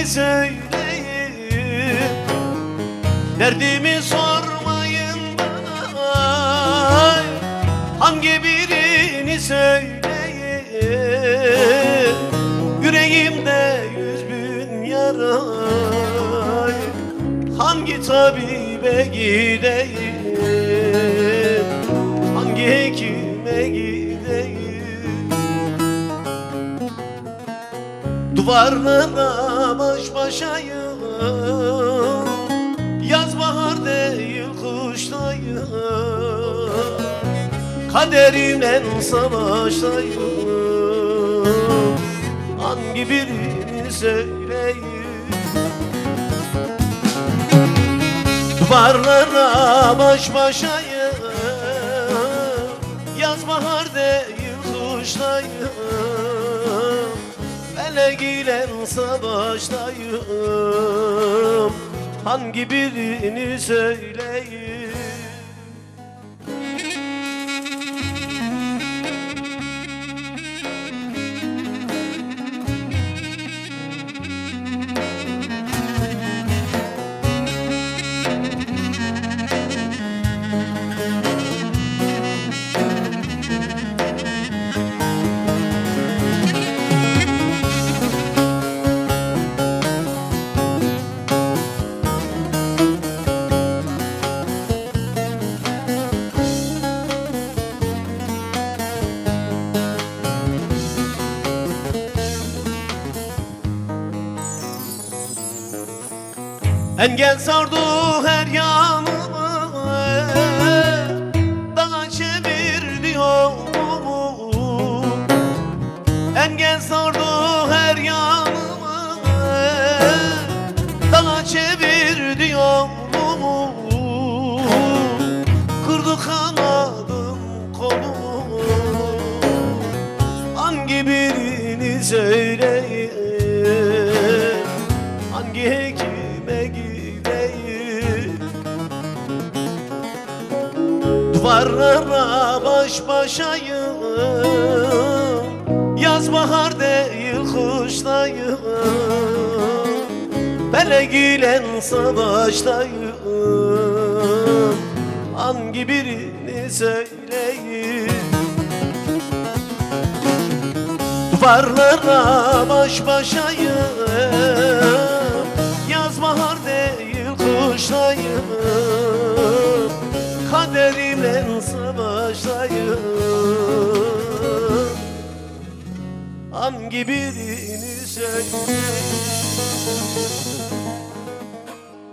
söyleyin, derdimi sormayın bana. Hangi birini söyleyin, yüreğimde 100.000 yara. Hangi tabibe gideyim, hangi hekime gideyim? Duvarlara baş başayım, yaz bahar değil kıştayım. Kaderimle savaştayım, hangi birini söyleyin? Duvarlara baş başayım, yaz bahar değil kıştayım. Felek ile savaştayım, hangi birini söyleyin? Engel sardı her yanımı, dağa çevirdi yolumu. Engel sardı her yanımı, dağa çevirdi yolumu. Kırdı kanadım kolumu, hangi birini söyleyin, hangi hekime gideyim? Duvarlara baş başayım, yaz bahar değil kıştayım. Felek ile savaştayım, hangi birini söyleyin? Duvarlara baş başayım, yaz bahar değil kıştayım. Kaderimle savaştayım, hangi birini söyleyin?